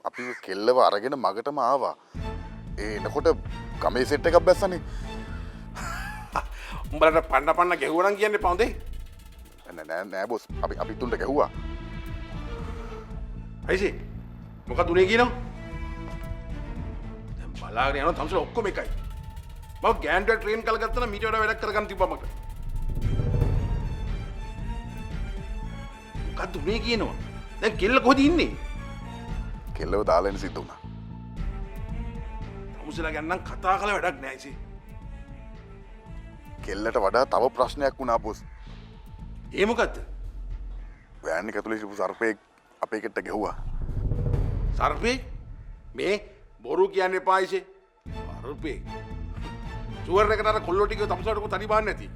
අපි කෙල්ලව අරගෙන මගටම ආවා. ඒ එනකොට ගමේ සෙට් එකක් බැස්සනේ. උඹලට පන්න ගැහුවනම් කියන්නේ පවුදේ. නෑ බොස් අපි තුන්ට ගැහුවා. අයිසි මොකක්ද උනේ කියනවා? දැන් බලාගෙන යනවා තම්සල ඔක්කොම එකයි. මම ගෑන්ඩර් ට්‍රේන් කරලා ගත්තා නම් මීට වඩා වැඩක් කරගන්න තිබ්බා මට. මොකක්ද උනේ කියනවා? දැන් කෙල්ල කොහෙද ඉන්නේ? කෙල්ලව දාලා එන්න සිද්ධ වුණා. තමුසලා ගැන නම් කතා කරලා වැඩක් නෑ ඉසි. කෙල්ලට වඩා තව ප්‍රශ්නයක් වුණා බොස්. ඒ මොකද්ද? වෑන් එක ඇතුලේ හිටපු සර්පෙක් අපේ කෙට්ට ගැහුවා. සර්පේ? මේ බොරු කියන්න එපා ඉසි. සර්පේ. සුවර් එකට අර කොල්ලෝ ටික තමුසලට කො තනි බාන්නේ නැති.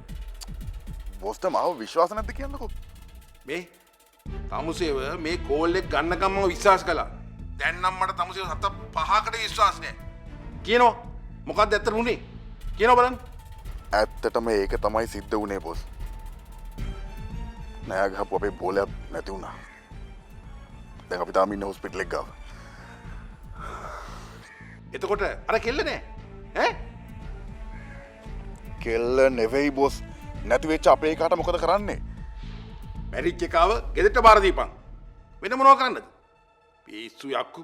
බොස්ට මාව විශ්වාස නැද්ද කියන්නකෝ. මේ තමුසේව මේ කෝල් එක ගන්නකම් මම විශ්වාස කළා. දැන් නම් මට තමුසේව 7-5කට විශ්වාස නැහැ. කියනවා මොකක්ද ඇත්තට උනේ? කියනවා බලන්න. ඇත්තටම ඒක තමයි සිද්ධ වුණේ බොස්. නෑ ගහපු අපේ බෝලයක් නැති වුණා. දැන් අපි තාම ඉන්නේ හොස්පිටල් එක ගාව. එතකොට අර කෙල්ල නෑ ඈ? කෙල්ල නෙවෙයි බොස්. නැති වෙච්ච අපේ එකාට මොකද කරන්නේ? මැරිච් එකව ගෙදරට බාර දීපන්. වෙන මොනව කරන්නද? පිස්සු යක්කු.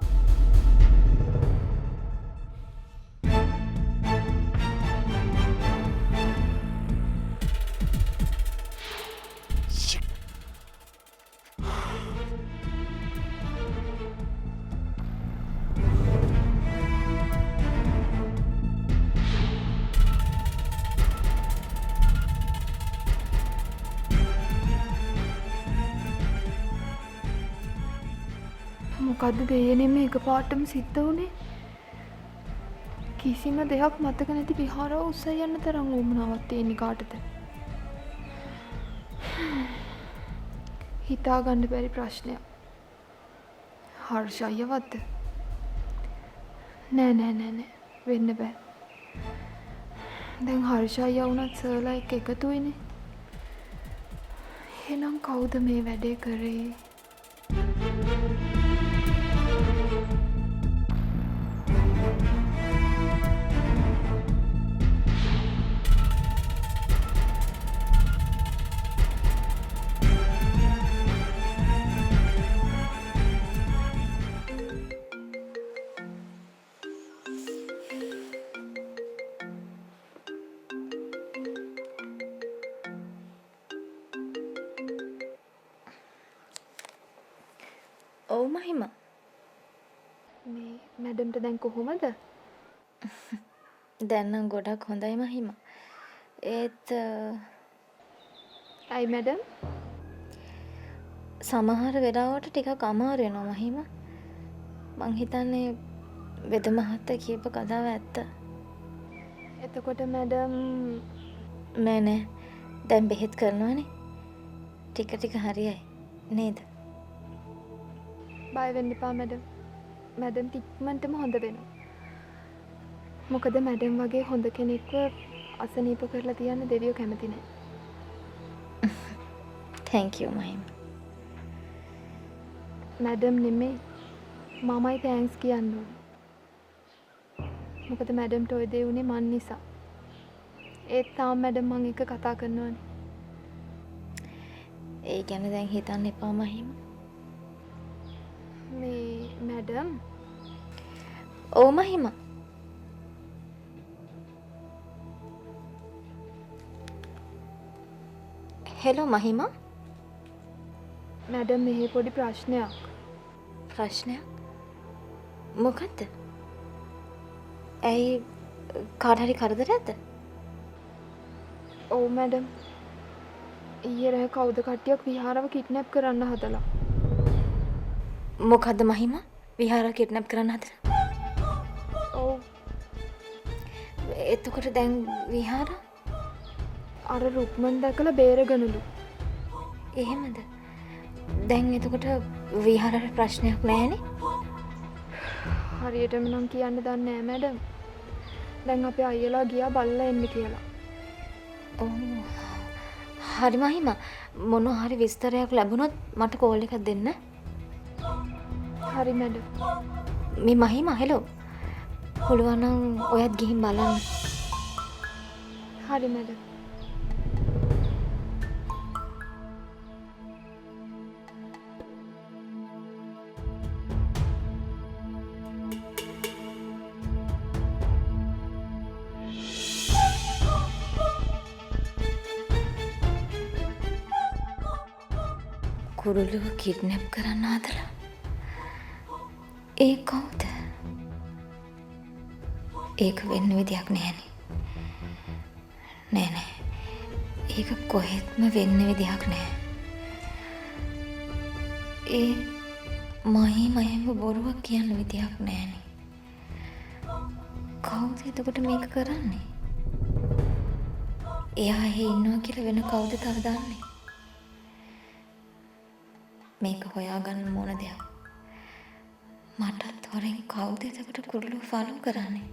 මොකද්ද දෙයනේ මේක පාටම සිද්ධ වුනේ? කිසිම දෙයක් මතක නැති විහාරව උස්ස යන්න තරම් උමනාවක් තියෙන කාටද? හිතා ගන්න බැරි ප්‍රශ්නයක්. හර්ෂ අයියවත්ද? නෑ වෙන්න බෑ. දැන් හර්ෂ අයියා වුණත් සර්ලා එක්ක එකතු වෙන්නේ. එහෙනම් කවුද මේ වැඩේ කරේ? ඔව් මහිම. මේ මැඩම්ට දැන් කොහොමද? දැන් නම් ගොඩක් හොඳයි මහිම. ඒත් ඇයි මැඩම්? සමහර වෙලාවට ටිකක් අමාරු වෙනවා මහිම. මං හිතන්නේ වෙද මහත්තයා කියපු කතාව ඇත්ත. එතකොට මැඩම් නෑ දැන් බෙහෙත් කරනවානේ. ටික ටික හරියයි නේද? බය වෙන්න එපා මැඩම්. මැඩම් ඉක්මනටම හොඳ වෙනවා. මොකද මැඩම් වගේ හොඳ කෙනෙක්ව අසනීප කරලා තියන්න දෙවියෝ කැමති නැහැ. thank you මහිම. මැඩම් නෙමෙයි මමයි තෑන්ක්ස් කියන්න ඕනේ. මොකද මැඩම්ට ඔය දේ උනේ මන් නිසා. ඒත් තාම මැඩම් මං එක කතා කරනවානේ. ඒ ගැන දැන් හිතන්න එපා මහිම. මේ මැඩම් ඔව් මහිම. හෙලෝ මහිම. මැඩම් මෙහි පොඩි ප්‍රශ්නයක්. ප්‍රශ්නයක්? මොකද්ද? ඇයි කාට හරි කරදරයක්ද? ඔව් මැඩම්. ඊයේ රෑ කවුද කට්ටියක් විහාරව කිඩ්නැප් කරන්න හදලා. මොකද්ද මහිම? විහාරව කිඩ්නැප් කරන්න හදලා? ඔව්. එතකොට දැන් විහාර අර රුක්මන් දැකලා බේරගනලු. එහෙමද? දැන් එතකොට විහාරවල ප්‍රශ්නයක් නැහැනේ? හරියටම නම් කියන්න දන්නේ නැහැ මැඩම්. දැන් අපේ අයියලා ගියා බලලා එන්න කියලා. ඔව්. හරි මහිම. මොනවා හරි විස්තරයක් ලැබුණොත් මට කෝල් එකක් දෙන්න. හරි මැඩම්. මේ මහිම හෙලෝ. පුළුවන් නම් ඔයත් ගිහින් බලන්න. හරි මැඩම්. කුරුල්ලව කිඩ්නැප් කරන්න හදලා. ඒ කවුද? ඒක වෙන්න විදියක් නැහැනේ. නෑ. ඒක කොහෙත්ම වෙන්න විදියක් නැහැ. ඒ මහිම එහෙම බොරුවක් කියන්න විදියක් නැහැනේ. කවුද එතකොට මේක කරන්නේ? එයා එහෙ ඉන්නවා කියලා වෙන කවුද තව දන්නේ? මේක හොයාගන්න ඕන දෙයක්. මටත් හොරෙන් කවුද එතකොට කුරුල්ලෝ ෆලෝ කරන්නේ?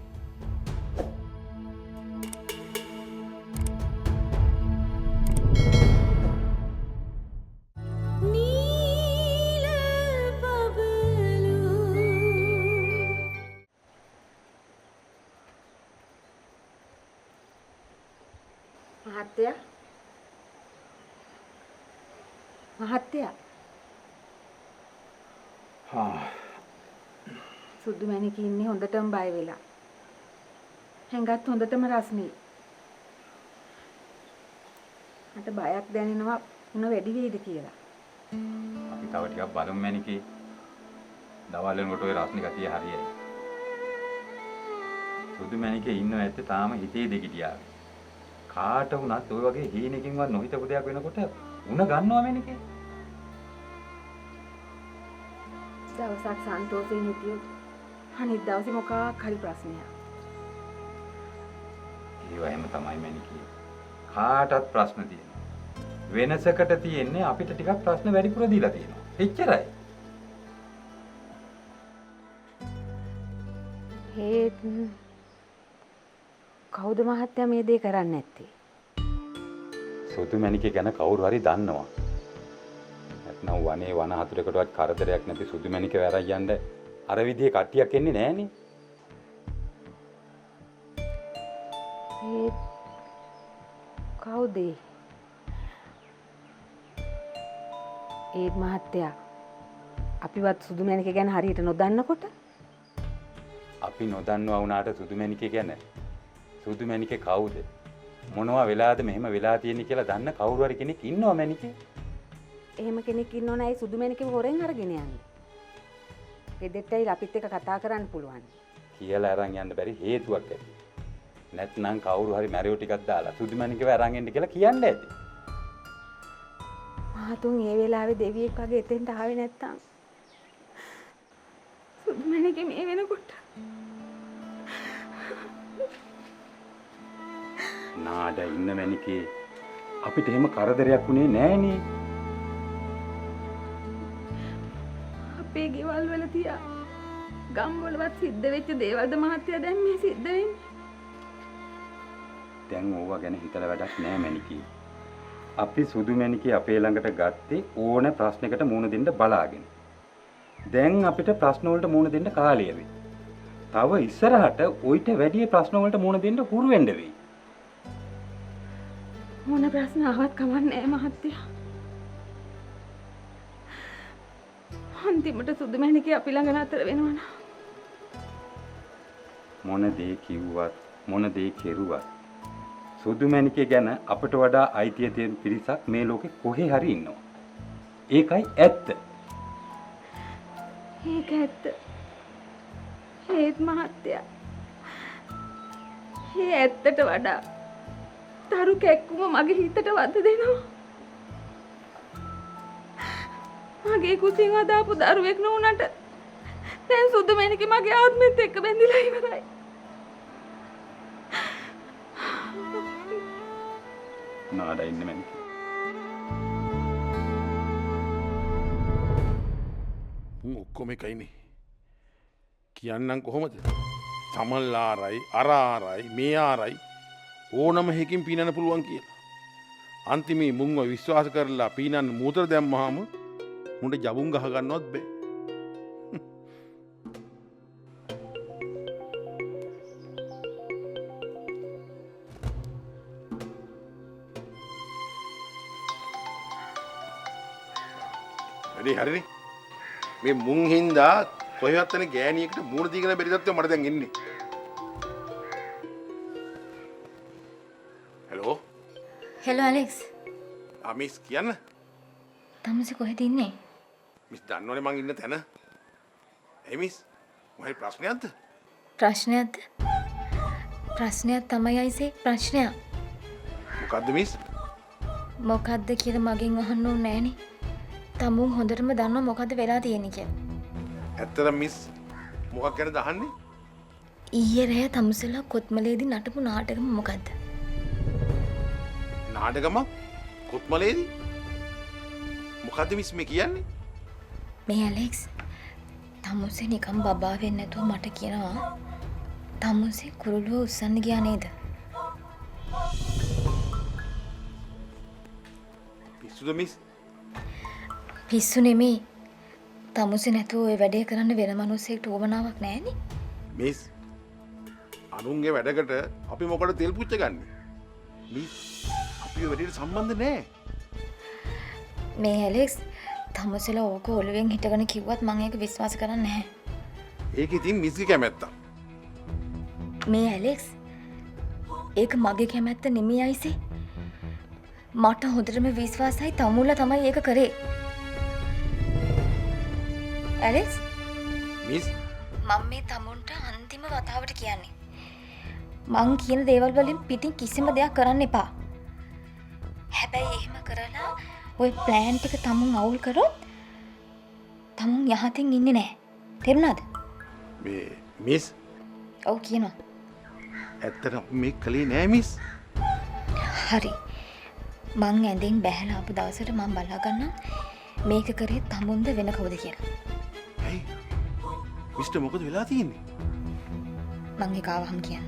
මහත්තයා සුදු මැණික ඉන්නේ හොඳටම බය වෙලා. හැංගත් හොඳටම රස්නේ. මට බයක් දැනෙනවා උණ වැඩි වෙයිද කියලා. අපි තව ටිකක් බලමු මැණිකේ. දවල් වෙනකොට ඔය රස්නේ ගතිය හරියයි. සුදු මැණිකේ ඉන්නව ඇත්තේ තාම හිතේ දෙගිඩියා. කාට වුණත් ඔය වගේ හීනකින්වත් නොහිතපු දෙයක් වෙනකොට උණ ගන්නවා මැණිකේ. දවසක් සන්තෝෂයෙන් හිටියොත් අනිත් දවසේ මොකක් හරි ප්‍රශ්නයක්. ඒව එහෙම තමයි මැණිකේ. කාටත් ප්‍රශ්න තියෙනවා. වෙනසකට තියෙන්නේ අපිට ටිකක් ප්‍රශ්න වැඩිපුර දීලා තියෙනවා. එච්චරයි. ඒත් කවුද මහත්තයා මේ දේ කරන්නේ නැත්තේ? සුදු මැණිකේ ගැන කවුරු හරි දන්නවා. නැත්නම් වනේ වන හතුරකටවත් කරදරයක් නැති සුදු මැණිකේ වැරයි යන්න අර විදිහේ කට්ටියක් එන්නේ නැහනේ. ඒ කවුද? ඒ මහත්තයා අපිවත් සුදු මැණිකේ ගැන හරියට නොදන්නකොට අපි නොදන්නවා වුණාට සුදු මැණිකේ ගැන සුදු මැණිකේ කවුද? මොනවා වෙලාද මෙහෙම වෙලා තියෙන්නේ කියලා දන්න කවුරු හරි කෙනෙක් ඉන්නව මැණිකේ? එහෙම කෙනෙක් ඉන්නෝ නෑ සුදු මැණිකේ හොරෙන් අරගෙන යන්නේ. ගෙදෙට්ටයි අපිත් එක්ක කතා කරන්න පුළුවන්. කියලා අරන් යන්න බැරි හේතුවක් ඇති. නැත්නම් කවුරු හරි මැරියෝ ටිකක් දාලා සුදු මැණිකේව අරන් එන්න කියලා කියන්න ඇති. මහතුන් ඒ වෙලාවේ දෙවියෙක් වගේ එතෙන්ට ආවේ නැත්තම් සුදු මැණිකේ මේ වෙනකොට නාඩ ඉන්න මැණිකේ අපිට එහෙම කරදරයක් උනේ නෑනේ. අපේ ගෙවල් වල තියා ගම් වලවත් සිද්ධ වෙච්ච දේවල්ද මහත්තයා දැන් මේ සිද්ධ වෙන්නේ? දැන් ඕවා ගැන හිතලා වැඩක් නෑ මැණිකේ. අපි සුදු මැණිකේ අපේ ළඟට ගත්තේ ඕන ප්‍රශ්නයකට මුහුණ දෙන්න බලාගෙන. දැන් අපිට ප්‍රශ්න වලට මුහුණ දෙන්න කාලය වෙයි. තව ඉස්සරහට ඔయిత වැඩි ප්‍රශ්න වලට මුහුණ දෙන්න හුරු වෙන්න වෙයි. මොන ප්‍රශ්න ආවත් කමන්නේ මහත්තයා. අන්තිමට සුදු මැණිකේ අපි ළඟ නතර වෙනවා නා. මොන දේ කිව්වත් මොන දේ කෙරුවත් සුදු මැණිකේ ගැන අපට වඩා අයිතිය තියෙන පිරිසක් මේ ලෝකේ කොහේ හරි ඉන්නවා. ඒකයි ඇත්ත. ඒක ඇත්ත. ඒත් මහත්තයා. ඒ ඇත්තට වඩා තරු කැක්කුම මගේ හිතට වද දෙනවා. මගේ කුසින් හදාපු දරුවෙක් නොවුනට දැන් සුදු මැණිකේ මගේ ආත්මෙත් එක්ක බැඳිලා ඉවරයි. නාඩ ඉන්න මැණිකේ. ඔක්කොම එකයිනේ. කියන්නම් කොහොමද? සමල්ලාරයි අරාරයි මේ ආරයි ඕනම හේකින් පීනන්න පුළුවන් කියලා. අන්තිමේ මුන්ව විශ්වාස කරලා පීනන්න මූතර දැම්මහම මුන්ට ජබුන් ගහ ගන්නවත් බෑ. වැඩි හරිනේ. මේ මුං හින්දා කොහෙවත් යන ගෑණියෙක්ට මූණ දීගෙන බැරි තත්ත්වෙ මට දැන් ඉන්නේ. හෙලෝ. Hello Alex. මිස් කියන්න. තමුසේ කොහෙද ඉන්නේ? මිස් දන්නවනේ මං ඉන්න තැන. මිස් මොකයි ප්‍රශ්නයක්ද? ප්‍රශ්නයක්ද? ප්‍රශ්නයක් තමයි අයිසේ ප්‍රශ්නයක්. මොකද්ද මිස්? මොකද්ද කියලා මගෙන් අහන්න ඕනේ නෑනේ. තමුන් හොඳටම දන්නවා මොකද්ද වෙලා තියෙන්නේ කියලා. ඇත්තට මිස් මොකක් ගැනද අහන්නේ? ඊයේ රෑ තමුසලා කොත්මලේදී නටපු නාටකම මොකද්ද? නාටකමක්? කොත්මලේදී? මොකද්ද මිස් මේ කියන්නේ? මේ ඇලෙක්ස් තමුසේ නිකන් බබා වෙන්නේ නැතුව මට කියනවා තමුසේ කුරුළුව උස්සන්න ගියා නේද? පිස්සුද මිස්? පිස්සු නෙමෙයි. තමුසේ නැතුව ඔය වැඩේ කරන්න වෙන මිනිහෙක්ට උවමනාවක් නැහැනේ. මිස් අනුන්ගේ වැඩකට අපි මොකටද තෙල් පුච්ච ගන්නෙ? මිස් අපි ඔය වැඩේට සම්බන්ධ නෑ. මේ ඇලෙක්ස් තමුසේලා ඕක ඔළුවෙන් හිටගෙන කිව්වත් මම ඒක විශ්වාස කරන්නේ නැහැ. ඒක ඉතින් මිස්ගේ කැමැත්ත. මේ ඇලෙක්ස් ඒක මගේ කැමැත්ත නෙමෙයි අයිසේ. මට හොඳටම විශ්වාසයි තමුල්ලා තමයි ඒක කරේ. ඇලෙක්ස් මිස් මම මේ තමුන්ට අන්තිම වතාවට කියන්නේ. මං කියන දේවල් වලින් පිටින් කිසිම දෙයක් කරන්න එපා. හැබැයි එහෙම කරලා ඔය ප්ලෑන් ටික තමුන් අවුල් කරොත් තමුන් යහතින් ඉන්නේ නැහැ. තේරුණාද? මේ මිස් ඔව් කියනවා. ඇත්තට මේ කලේ නෑ මිස්. හරි. මං ඇඳෙන් බැහැලා ආපු දවසට මං බලා ගන්නම් මේක කරේ තමුන්ද වෙන කවුද කියලා. ඇයි? මිස්ටර් මොකද වෙලා තියෙන්නේ? මං ඒක ආවහම කියන්න.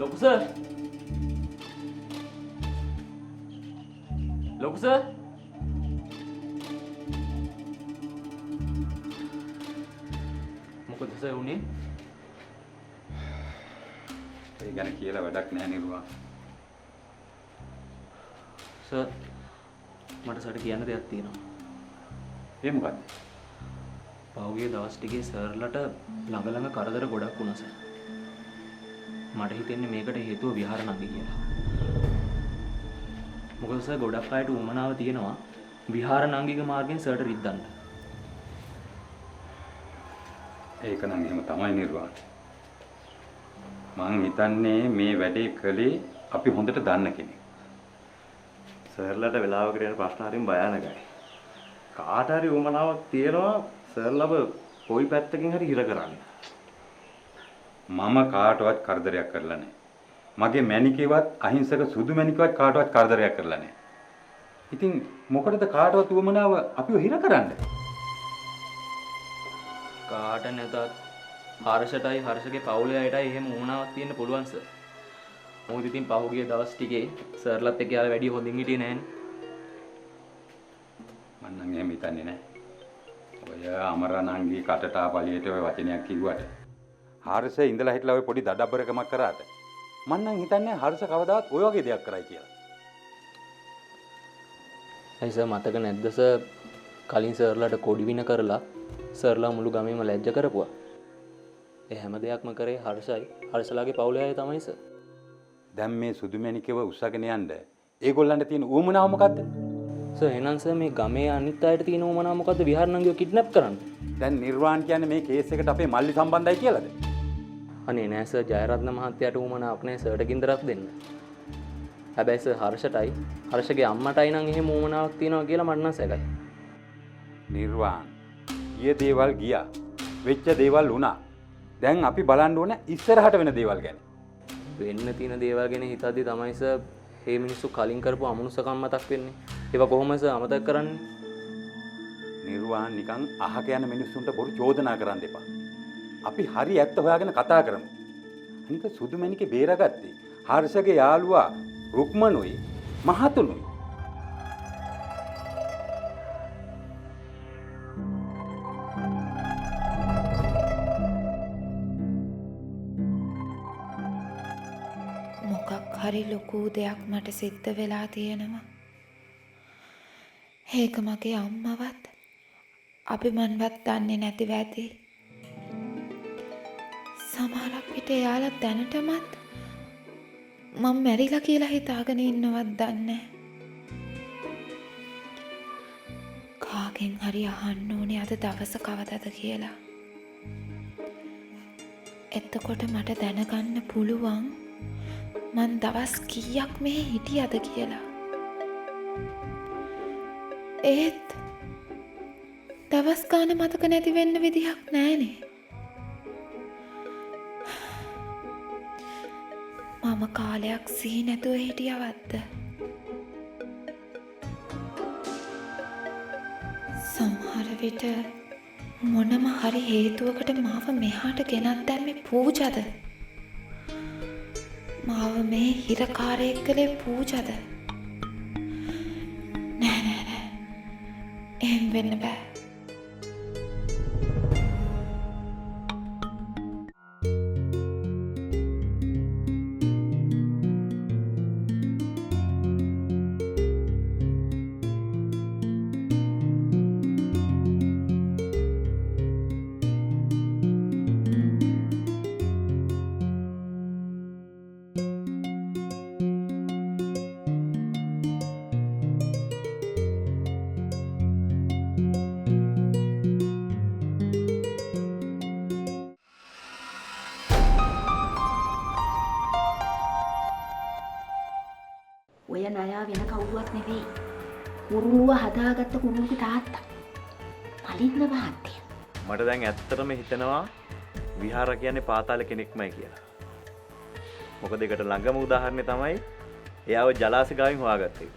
ලොකු සර් ලොකු සර් මොකද සර් උනේ? ඒ ගැන කියලා වැඩක් නැහැ නිරුවා. සර් මට සර් කියන්න දෙයක් තියෙනවා. ඒ මොකද්ද? පහුගිය දවස් ටිකේ සර්ලට ළඟ කරදර ගොඩක් වුණා සර්. මට හිතෙන්නේ මේකට හේතුව විහාර නංගි කියලා. මොකද සර් ගොඩක් අයට උමනාව තියෙනවා විහාර නංගිගේ මාර්ගෙන් සර්ට රිද්දන්න. ඒක නම් එහෙම තමයි නිරුවා. මං හිතන්නේ මේ වැඩේ කළේ අපි හොඳට දන්න කෙනෙක්. සර්ලට වෙලාවකට යන ප්‍රශ්න හරිම භයානකයි. කාට හරි උමනාවක් තියෙනවා සර්ලව කොයි පැත්තකින් හරි හිර කරන්න. මම කාටවත් කරදරයක් කරලා නැහැ. මගේ මැනිකේවත් අහිංසක සුදු මැනිකේවත් කාටවත් කරදරයක් කරලා නැහැ. ඉතින් මොකටද කාටවත් උවමනාව අපිව හිර කරන්නේ? කාට නැතත් හර්ෂටයි හර්ෂගේ පවුලේ අයටයි එහෙම උමනාවක් තියෙන්න පුළුවන් සර්. මොකද ඉතින් පහුගිය දවස් ටිකේ සර්ලත් එක්ක යාලා වැඩි හොඳින් හිටියේ නැහැනේ. මම නම් එහෙම හිතන්නේ නැහැ. ඔය අමරණන්ගේ කටට ආපලියට ඔය වචනයක් කිව්වට හර්ෂ ඉඳලා හිටලා ඔය පොඩි දඩබ්බරකමක් කරාට මම නම් හිතන්නේ හර්ෂ කවදාවත් ඔය වගේ දෙයක් කරයි කියලා. ඇයි සර් මතක නැද්ද සර් කලින් සර්ලට කොඩි වින කරලා සර්ලා මුළු ගමේම ලැජ්ජ කරපුවා. ඒ හැම දෙයක්ම කරේ හර්ෂයි හර්ෂලාගේ පවුලේ අය තමයි සර්. දැන් මේ සුදු මැනිකව උස්සගෙන යන්න ඒගොල්ලන්ට තියෙන උවමනාව මොකද්ද? සර් එහෙනම් සර් මේ ගමේ අනිත් අයට තියෙන උමනාව මොකද්ද විහාර නංගිව කිඩ්නැප් කරන්න? දැන් නිර්වාණ කියන්නේ මේ කේස් එකට අපේ මල්ලි සම්බන්ධයි කියලාද? අනේ නෑ සර් ජයරත්න මහත්තයාට උමනාවක් නෑ සර්ට ගින්දරක් දෙන්න. හැබැයි සර් හර්ෂටයි හර්ෂගේ අම්මටයි නම් එහෙම උමනාවක් තියෙනවා කියලා මට නම් සැකයි. නිර්වාණ ගිය දේවල් ගියා. වෙච්ච දේවල් වුණා. දැන් අපි බලන්න ඕනේ ඉස්සරහට වෙන දේවල් ගැන. වෙන්න තියෙන දේවල් ගැන හිතද්දි තමයි සර් මේ මිනිස්සු කලින් කරපු අමනුෂ්‍යකම් මතක් වෙන්නේ. ඒවා කොහොමද සර් අමතක කරන්නේ? නිර්වාණ නිකන් අහක යන මිනිස්සුන්ට බොරු චෝදනා කරන්න එපා. අපි හරි ඇත්ත හොයාගෙන කතා කරමු. අනික සුදුමැණිකේ බේරගත්තේ හර්ෂගේ යාළුවා රුක්මනුයි මහතුනුයි. මොකක් හරි ලොකු දෙයක් මට සිද්ධ වෙලා තියෙනවා. ඒක මගේ අම්මවත් අභිමන්වත් දන්නේ නැතිව ඇති. සමහරක් විට එයාලා දැනටමත් මම මැරිලා කියලා හිතාගෙන ඉන්නවත් දන්නේ. කාගෙන් හරි අහන්න ඕනේ අද දවස කවදද කියලා. එතකොට මට දැනගන්න පුළුවන් මං දවස් කීයක් මෙහෙ හිටියද කියලා. ඒත් දවස් ගාන මතක නැති වෙන්න විදිහක් නෑනේ. මම කාලයක් සිහි නැතුව හිටියවත්ද? සමහර විට මොනම හරි හේතුවකට මාව මෙහාට ගෙනත් දැම්මේ පූජාද? මාව මේ හිරකාරයෙක් කළේ පූජාද? නෑ. එහෙම වෙන්න බෑ. ඔය නයා වෙන කවුරුවත් නෙවෙයි. කුරුළුව හදාගත්ත කුරුළුගේ තාත්තා. මලින්න මහත්තයා. මට දැන් ඇත්තටම හිතෙනවා විහාර කියන්නේ පාතාල කෙනෙක්මයි කියලා. මොකද ඒකට ළඟම උදාහරණය තමයි එයාව ජලාශ ගාවින් හොයාගත්තේ.